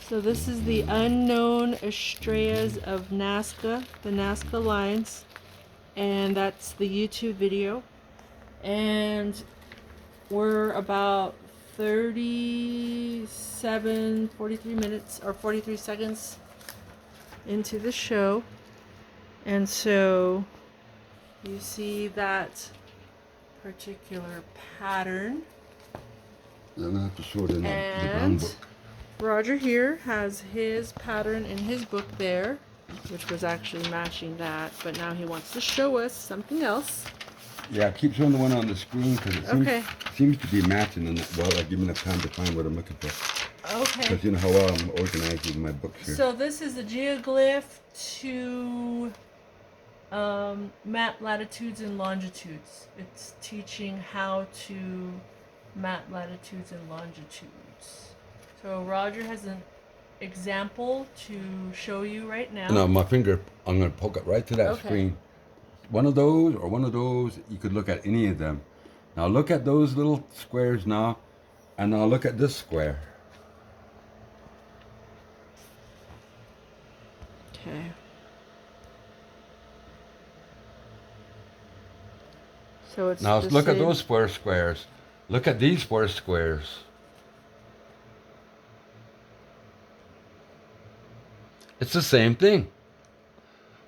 So this is the unknown estrellas of Nazca, the Nazca lines, and that's the YouTube video. And we're about 43 minutes or 43 seconds into the show. And so you see that particular pattern. I'm gonna have to show it in the brown And book. Roger here has his pattern in his book there, which was actually matching that, but now he wants to show us something else. Yeah, keep showing the one on the screen because it seems to be matching. And well, give me enough time to find what I'm looking for. Okay. Because you know how well I'm organized with my books here. So this is a geoglyph to map latitudes and longitudes. It's teaching how to map latitudes and longitudes. So Roger has an example to show you right now. No, my finger, I'm going to poke it right to that screen. One of those or one of those, you could look at any of them. Now look at those little squares now, and now look at this square. Okay. So it's now look at those four squares. Look at these four squares. It's the same thing,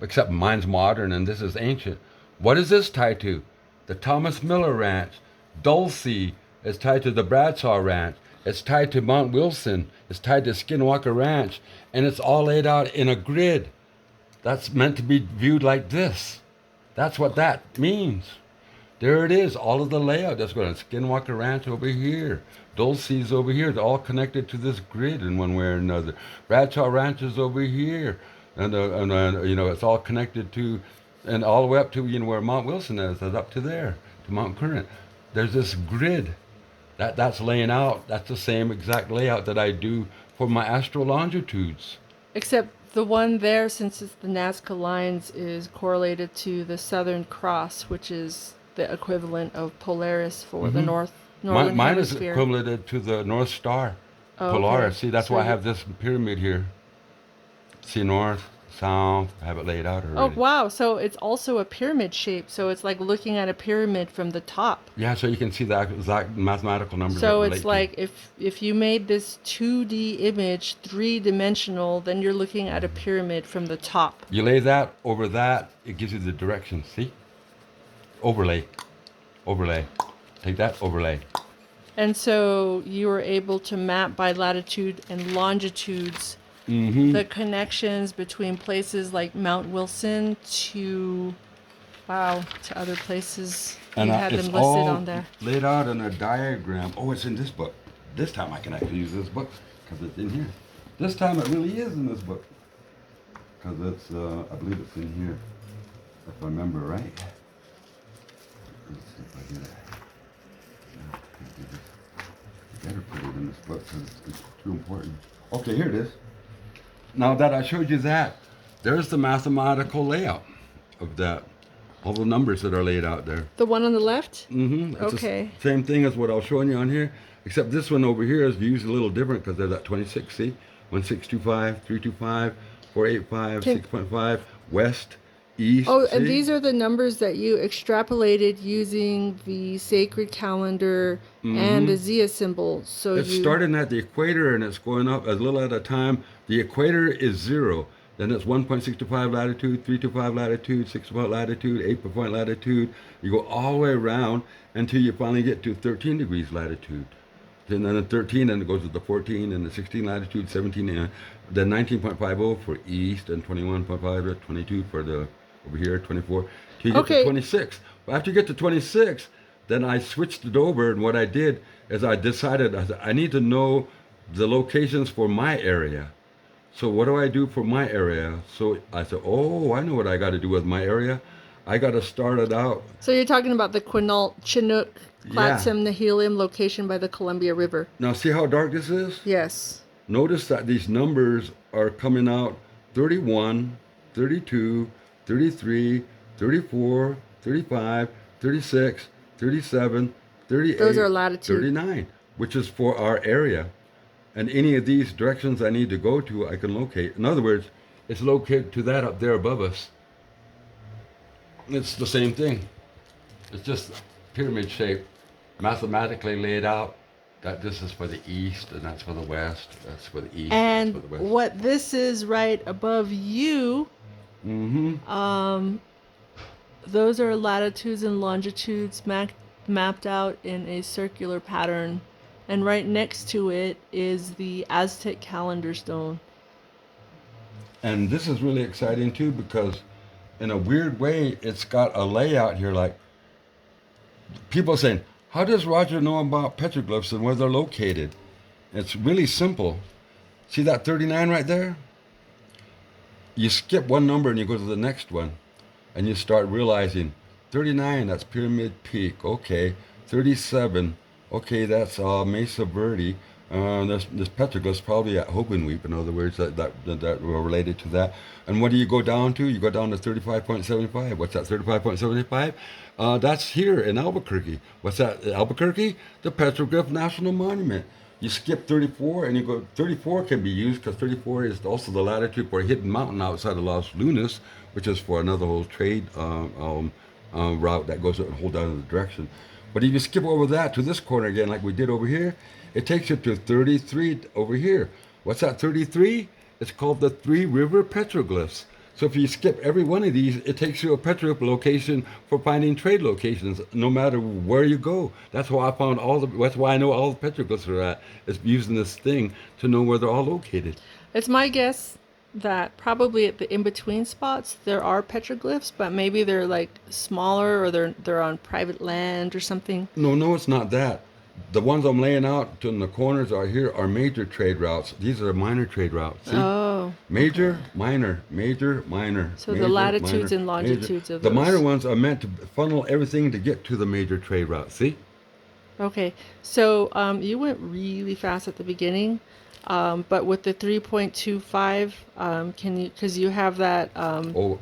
except mine's modern and this is ancient. What is this tied to? The Thomas Miller Ranch. Dulce is tied to the Bradshaw Ranch. It's tied to Mount Wilson. It's tied to Skinwalker Ranch. And it's all laid out in a grid. That's meant to be viewed like this. That's what that means. There it is, all of the layout. That's going to Skinwalker Ranch over here. Dulce's over here. They're all connected to this grid in one way or another. Bradshaw Ranch is over here. And you know, it's all connected to, and all the way up to, you know, where Mount Wilson is up to there, to Mount Current. There's this grid. That's laying out. That's the same exact layout that I do for my astral longitudes. Except the one there, since it's the Nazca lines, is correlated to the Southern Cross, which is the equivalent of Polaris for the northern Mine hemisphere. is equivalent to the North Star, Polaris. See, that's why I have this pyramid here. See, north, south, I have it laid out already. Oh, wow. So it's also a pyramid shape. So it's like looking at a pyramid from the top. Yeah, so you can see the exact mathematical numbers. So it's like if you made this 2D image three-dimensional, then you're looking at a pyramid from the top. You lay that over that, it gives you the direction. See? Overlay. Take that, overlay. And so you were able to map by latitude and longitudes the connections between places like Mount Wilson to other places. And you had them listed on there. Laid out in a diagram. Oh, it's in this book. This time I can actually use this book because it's in here. This time it really is in this book because it's, I believe it's in here, if I remember right. Let's see if I get it. I better put it in this book because it's too important. Okay, here it is. Now that I showed you that, there's the mathematical layout of that. All the numbers that are laid out there. The one on the left? Mm-hmm. It's okay. the same thing as what I was showing you on here, except this one over here is used a little different because there's that 26, see? 1625, 325, 485, 6.5, west, east. Oh, see? and these are the numbers that you extrapolated using the sacred calendar and the Zia symbol. So it's starting at the equator and it's going up a little at a time. The equator is 0. Then it's 1.625 latitude, 325 latitude, 6.5 latitude, 8 latitude. You go all the way around until you finally get to 13 degrees latitude. And then at 13, and it goes to the 14 and the 16 latitude, 17, and then 19.50 for east, and 21.5, 22 for the over here, 24. Till you get to 26. Well, after you get to 26, then I switched it over, and what I did is I decided I need to know the locations for my area. So what do I do for my area? So I said, oh, I know what I got to do with my area. I got to start it out. So you're talking about the Quinault, Chinook, Clatsam, Nihilium location by the Columbia River. Now see how dark this is? Yes. Notice that these numbers are coming out 31, 32, 33, 34, 35, 36, 37, 38, those are latitude. 39, which is for our area. And any of these directions I need to go to, I can locate. In other words, it's located to that up there above us. It's the same thing. It's just pyramid shape, mathematically laid out. That this is for the east, and that's for the west. That's for the east, And that's for the west. what this is right above you, those are latitudes and longitudes mapped out in a circular pattern. And right next to it is the Aztec calendar stone. And this is really exciting too, because in a weird way, it's got a layout here. Like people saying, how does Roger know about petroglyphs and where they're located? It's really simple. See that 39 right there? You skip one number and you go to the next one, and you start realizing 39, that's Pyramid Peak. Okay. 37, okay, that's Mesa Verde. This petroglyphs probably at Hobenweep, in other words, that were related to that. And what do you go down to? You go down to 35.75. What's that, 35.75? That's here in Albuquerque. What's that, Albuquerque? The Petroglyph National Monument. You skip 34 and you go, 34 can be used because 34 is also the latitude for a hidden mountain outside of Los Lunas, which is for another whole trade route that goes a whole other direction. But if you skip over that to this corner again, like we did over here, it takes you to 33 over here. What's that, 33? It's called the Three River Petroglyphs. So if you skip every one of these, it takes you a petroglyph location for finding trade locations, no matter where you go. That's why I found that's why I know all the petroglyphs are at, is using this thing to know where they're all located. It's my guess that probably at the in-between spots there are petroglyphs, but maybe they're like smaller, or they're on private land or something. No, it's not that. The ones I'm laying out in the corners are here are major trade routes. These are minor trade routes. See? Oh. Major, okay. Minor, major, minor. So major, the latitudes minor, and longitudes major. of the those. minor ones are meant to funnel everything to get to the major trade route. See? Okay. So you went really fast at the beginning, but with the 3.25, can you? Because you have that. The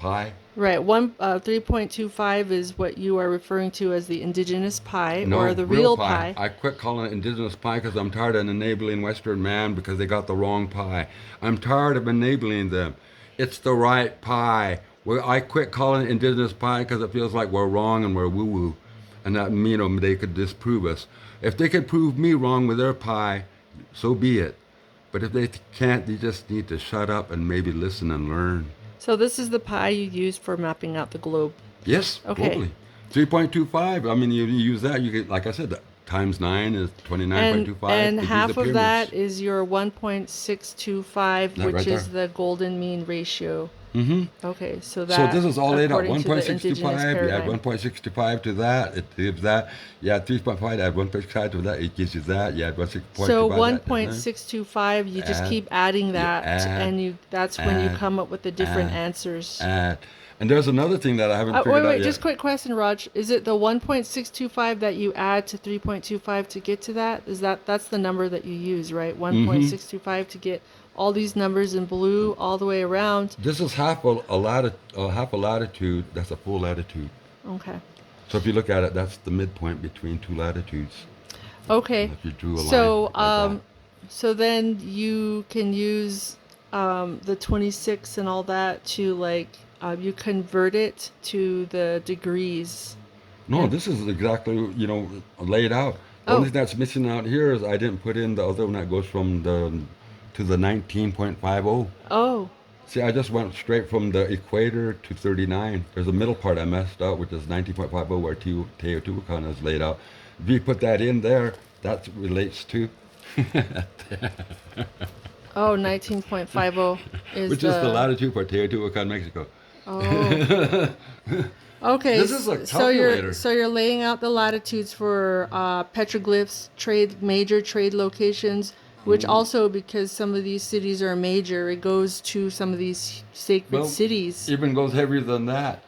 pi. Right. 3.25 is what you are referring to as the indigenous pi, No, or the real pi. pi. I quit calling it indigenous pi because I'm tired of enabling Western man because they got the wrong pi. I'm tired of enabling them. It's the right pi. I quit calling it indigenous pi because it feels like we're wrong and we're woo-woo. And that, they could disprove us. If they could prove me wrong with their pi, so be it. But if they can't, they just need to shut up and maybe listen and learn. So this is the pi you use for mapping out the globe. Yes, okay. Globally. 3.25, I mean, you use that, you get, like I said, times 9 is 29.25. And half of that is your 1.625, which right is there. the golden mean ratio. Mm-hmm. Okay, so this is all laid out. according to the indigenous 1.65, you add paradigm. 1.65 to that, it gives that. You add 3.5, add 1.65 to that, it gives you that. You add 1.6.25. So 1.625, you just keep adding that, and that's when you come up with the different answers. And there's another thing that I haven't figured out yet. Just quick question, Raj. Is it the 1.625 that you add to 3.25 to get to that? That's the number that you use, right? 1.625 to get all these numbers in blue all the way around. This is half a latitude. That's a full latitude. Okay. So if you look at it, that's the midpoint between two latitudes. Okay. If you drew a so line like so then you can use the 26 and all that to you convert it to the degrees. No, this is exactly, laid out. The only thing that's missing out here is I didn't put in the other one that goes from to the 19.50. Oh. See, I just went straight from the equator to 39. There's a middle part I messed up, which is 19.50, where Teotihuacan is laid out. If you put that in there, that relates to... Oh, 19.50 is which is the latitude for Teotihuacan, Mexico. Oh. Okay. This is a calculator. So you're laying out the latitudes for petroglyphs, major trade locations, which also, because some of these cities are major, it goes to some of these sacred cities. Even goes heavier than that.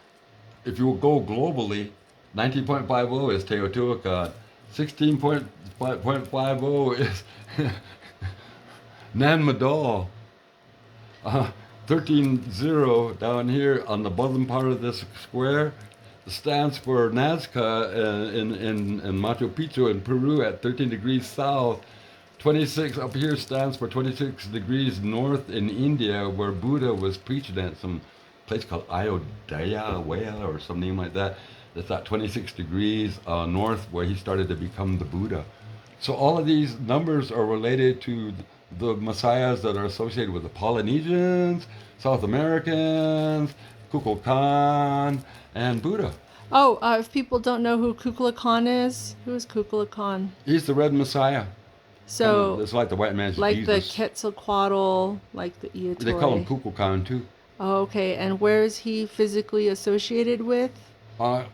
If you go globally, 19.50 is Teotihuacan. 16.50 is Nan Madol. 13.0 down here on the bottom part of this square stands for Nazca in Machu Picchu in Peru at 13 degrees south. 26 up here stands for 26 degrees north in India, where Buddha was preaching at some place called I-itoi or some name like that. That's at 26 degrees north, where he started to become the Buddha. So all of these numbers are related to the messiahs that are associated with the Polynesians, South Americans, Kukulkan, and Buddha. Oh, if people don't know who Kukulkan Khan is, who is Kukulkan Khan? He's the red messiah. So, It's like the white man's like Jesus. the Quetzalcoatl, like the I-itoi. They call him Kukulkan too. Oh, okay. And where is he physically associated with? What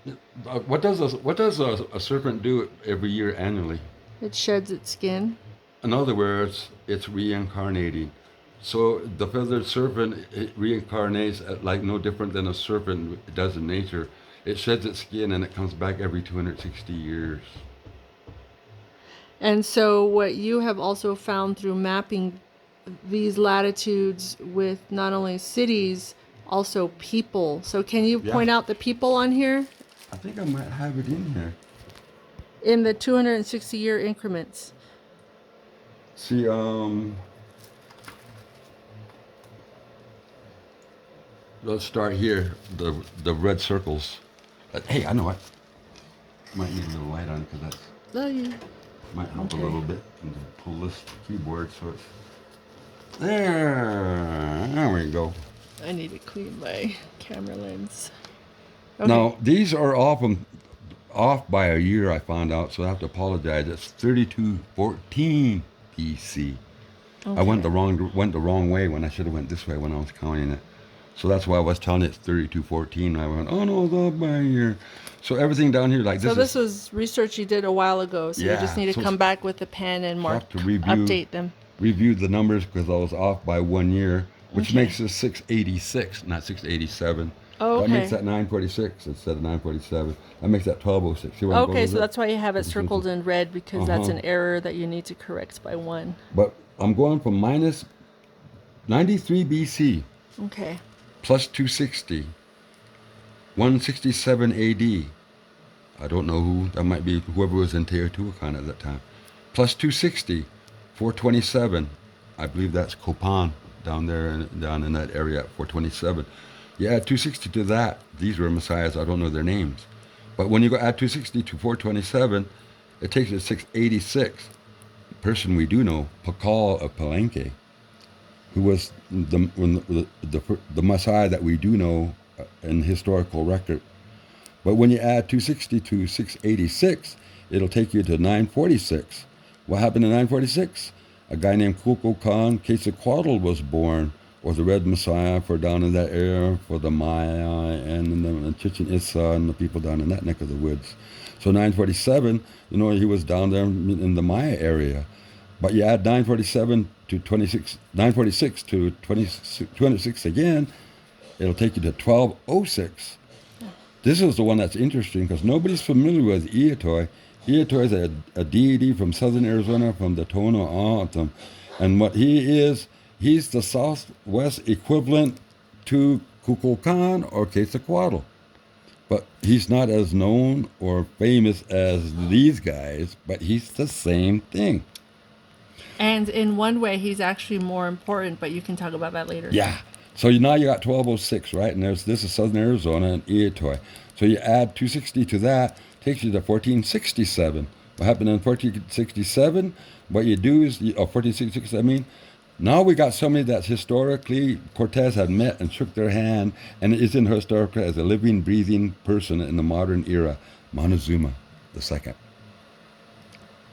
does a serpent do every year annually? It sheds its skin. In other words, it's reincarnating. So the feathered serpent, it reincarnates like no different than a serpent does in nature. It sheds its skin and it comes back every 260 years. And so what you have also found through mapping these latitudes with not only cities, also people. So can you point out the people on here? I think I might have it in here. In the 260-year increments. See, let's start here. The red circles. Hey, I know what. Might need a little light on because that's might help a little bit. And pull this keyboard so it's there. There we go. I need to clean my camera lens. Now these are off by a year. I found out, so I have to apologize. It's 3214 BC. I went the wrong way when I should have went this way when I was counting it. So that's why I was telling it it's 3214. I went, oh no, it's off by a year. So everything down here like this. So this was research you did a while ago. So you just need to come back with a pen and update them. Reviewed the numbers because I was off by 1 year, which makes it 686, not 687. Oh, okay. That makes that 946 instead of 947. That makes that 1206. Okay, so that's why you have it circled in red, because that's an error that you need to correct by 1. But I'm going from minus 93 BC. Okay. Plus 260. 167 AD. I don't know who. That might be whoever was in Teotihuacan at that time. Plus 260. 427. I believe that's Copan down there, down in that area at 427. You add 260 to that. These were messiahs. I don't know their names. But when you go add 260 to 427, it takes you to 686. The person we do know, Pakal of Palenque, who was the messiah that we do know in historical record. But when you add 260 to 686, it'll take you to 946. What happened in 946? A guy named Kukulkan Quetzalcoatl was born, or the Red Messiah for down in that area for the Maya and the Chichen Itza and the people down in that neck of the woods. So 947, he was down there in the Maya area. But you add 947 to 946 to 206 again, it'll take you to 1206. This is the one that's interesting because nobody's familiar with I-itoi. I-itoi is a deity from southern Arizona, from the Tohono O'odham. And what he is, he's the southwest equivalent to Kukulkan or Quetzalcoatl. But he's not as known or famous as these guys, but he's the same thing. And in one way, he's actually more important, but you can talk about that later. Yeah. So now you got 1206, right? And this is southern Arizona and I-itoi. So you add 260 to that, takes you to 1467. What happened in 1467? What you do is, 1466, I mean, now we got somebody that historically Cortez had met and shook their hand and is in historical as a living, breathing person in the modern era, Montezuma II.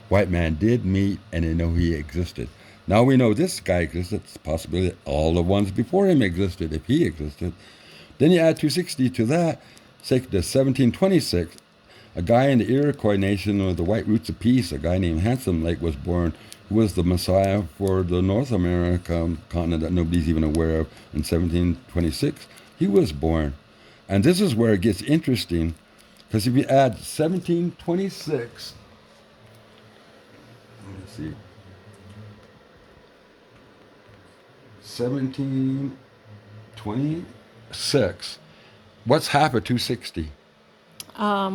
White man did meet and they know he existed. Now we know this guy existed. It's a possibility that all the ones before him existed, if he existed. Then you add 260 to that, say to 1726, a guy in the Iroquois nation with the White Roots of Peace, a guy named Handsome Lake was born, who was the messiah for the North America continent that nobody's even aware of. In 1726, he was born. And this is where it gets interesting, because if you add 1726, let me see, 1726, what's half of 260? I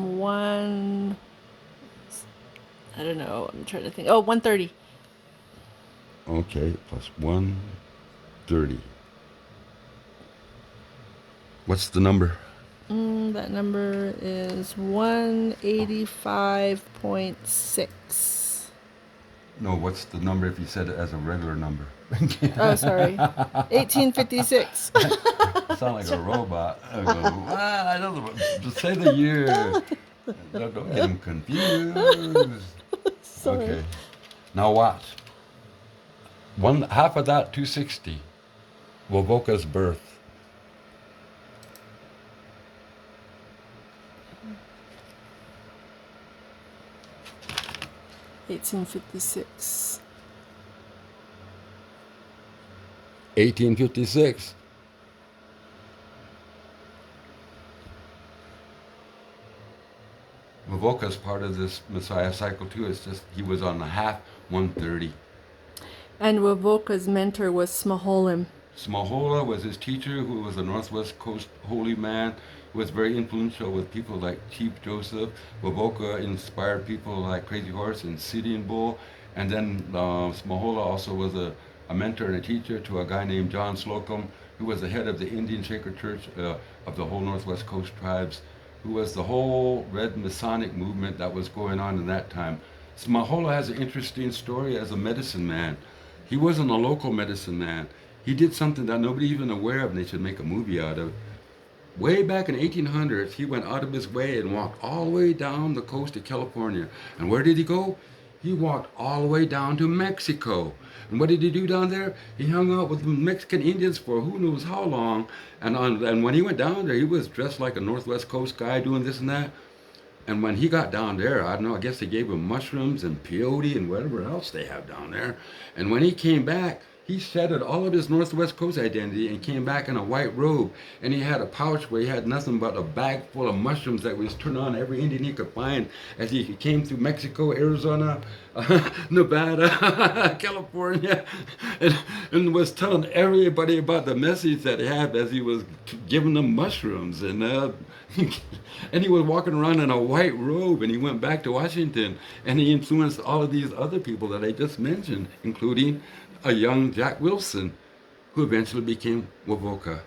don't know. I'm trying to think. Oh, 130. Okay, plus 130. What's the number? That number is 185.6. No, what's the number if you said it as a regular number? Oh, sorry. 1856. Sound like a robot. I go, I don't just say the year. Don't get him confused. Sorry. Okay. Now watch. Half of that, 260, Wovoka's birth. 1856. 1856. Wovoka's part of this Messiah cycle too. It's just he was on the half 130. And Wovoka's mentor was Smaholim. Smahola was his teacher, who was a Northwest Coast holy man, who was very influential with people like Chief Joseph. Wovoka inspired people like Crazy Horse and Sitting Bull. And then Smahola also was a mentor and a teacher to a guy named John Slocum, who was the head of the Indian Sacred Church of the whole Northwest Coast tribes, who was the whole Red Masonic movement that was going on in that time. Smahola has an interesting story as a medicine man. He wasn't a local medicine man. He did something that nobody even aware of and they should make a movie out of. Way back in 1800s, he went out of his way and walked all the way down the coast of California. And where did he go? He walked all the way down to Mexico. And what did he do down there? He hung out with the Mexican Indians for who knows how long. And when he went down there, he was dressed like a Northwest Coast guy doing this and that. And when he got down there, I don't know, I guess they gave him mushrooms and peyote and whatever else they have down there. And when he came back, he shedded all of his Northwest Coast identity and came back in a white robe. And he had a pouch where he had nothing but a bag full of mushrooms that was turned on every Indian he could find as he came through Mexico, Arizona, Nevada, California, and was telling everybody about the message that he had as he was giving them mushrooms. And and he was walking around in a white robe, and he went back to Washington, and he influenced all of these other people that I just mentioned, including a young Jack Wilson, who eventually became Wovoka.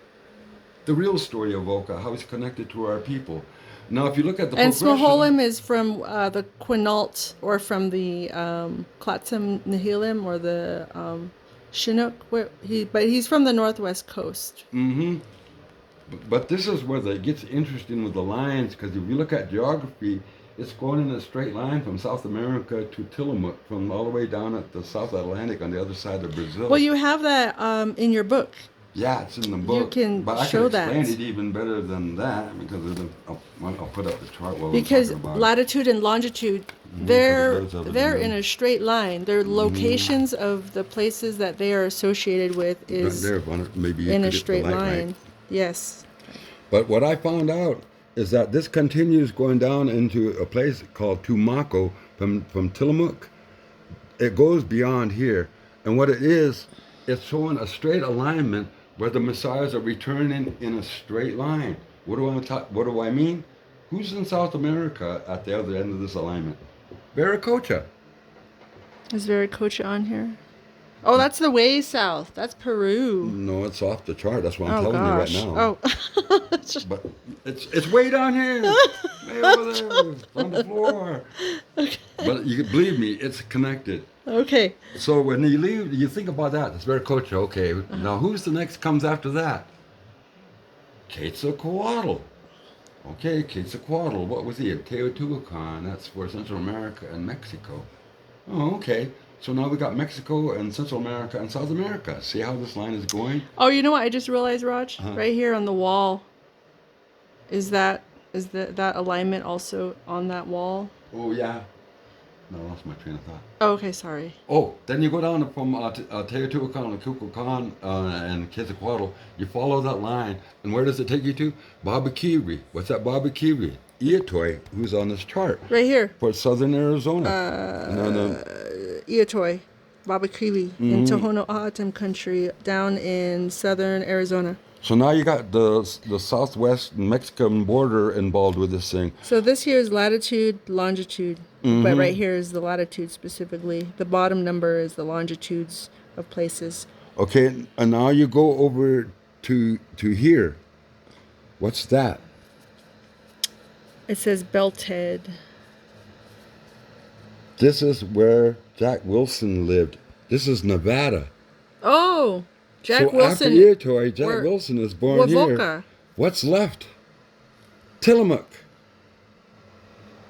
The real story of Wovoka, how he's connected to our people. Now, if you look at the And progression, Smaholim is from the Quinault, or from the Clatsum Nehilim, or the Chinook. But he's from the Northwest Coast. Mm-hmm. But this is where it gets interesting with the lines, because if you look at geography, it's going in a straight line from South America to Tillamook, from all the way down at the South Atlantic on the other side of Brazil. Well, you have that in your book. Yeah, it's in the book. can but I show can explain that. it even better than that, because I'll put up the chart while Because we're talking about latitude and longitude, they're in a straight line. Their locations of the places that they are associated with it. is Right there, maybe you in could a get the straight light line. right. Yes. But what I found out is that this continues going down into a place called Tumaco from Tillamook. It goes beyond here. And what it is, it's showing a straight alignment where the Messiahs are returning in a straight line. What do I mean? Who's in South America at the other end of this alignment? Viracocha. Is Viracocha on here? Oh, that's the way south. That's Peru. No, it's off the chart. That's what I'm Oh telling gosh. you right now. Oh. But it's way down here, way over there, on the floor. Okay. But you believe me, it's connected. Okay. So when you leave, you think about that. It's Viracocha. Okay, now who's the next comes after that? Quetzalcoatl. Okay, Quetzalcoatl. What was he? Teotihuacan. That's for Central America and Mexico. Oh, okay. So now we got Mexico and Central America and South America. See how this line is going? Oh, you know what I just realized, Raj? Uh-huh. Right here on the wall. Is that alignment also on that wall? Oh, yeah. No, I lost my train of thought. Oh, okay, sorry. Oh, then you go down from Teotihuacan and Kukulkan and Quetzalcoatl. You follow that line, and where does it take you to? Babakiri. What's that Babakiri? I-itoi, who's on this chart. Right here. For southern Arizona. No. I-itoi, Babakiri, in Tohono O'odham country, down in southern Arizona. So now you got the southwest Mexican border involved with this thing. So this here is latitude, longitude, but right here is the latitude specifically. The bottom number is the longitudes of places. Okay, and now you go over to here. What's that? It says Belted. This is where Jack Wilson lived. This is Nevada. Oh, Jack so Wilson. after I-itoi, Jack We're- Wilson is born here. Wovoka. What's left? Tillamook.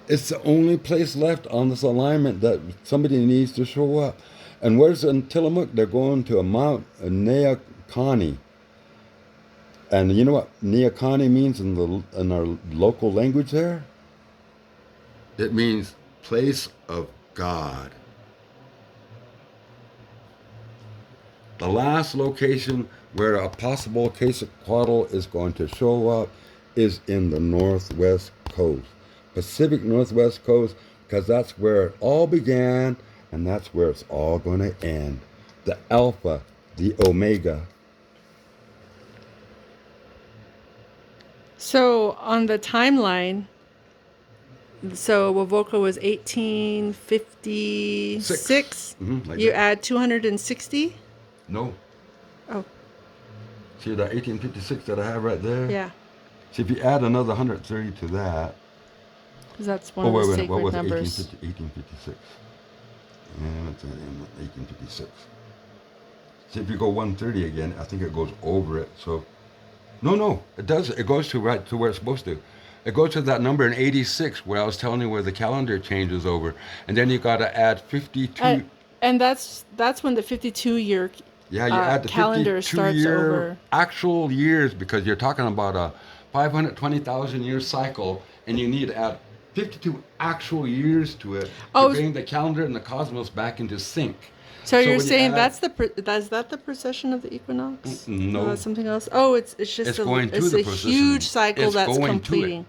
It's the only place left on this alignment that somebody needs to show up. And where's in Tillamook? They're going to a Mount Neocani. And you know what Neocani means in our local language there? It means place of God. The last location where a possible Quetzalcoatl is going to show up is in the Northwest Coast. Pacific Northwest Coast, because that's where it all began and that's where it's all going to end. The Alpha, the Omega. So on the timeline, so Wovoka was 1856. Like You that. add 260? No. Oh, See that 1856 that I have right there? yeah. See, if you add another 130 to that. Because that's one of the What sacred was numbers. 1856? Yeah, that's 1856. See, if you go 130 again, I think it goes over it. So, no, it does. It goes to right to where it's supposed to. It goes to that number in 86 where I was telling you where the calendar changes over, and then you got to add 52. And that's when the 52-year Yeah, you add the calendar 52 starts year over. actual years because you're talking about a 520,000 year cycle, and you need to add 52 actual years to it Oh, to bring the calendar and the cosmos back into sync. So you're when you saying add- is that the precession of the equinox? No. Or that's something else. Oh, it's just It's going to the a precession. huge cycle It's that's going to it. completing.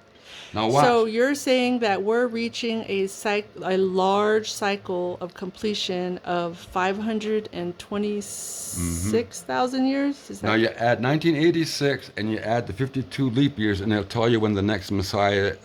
Now watch. So you're saying that we're reaching a large cycle of completion of 526,000 years. Is that Now you add 1986 and you add the 52 leap years, and it'll tell you when the next Messiah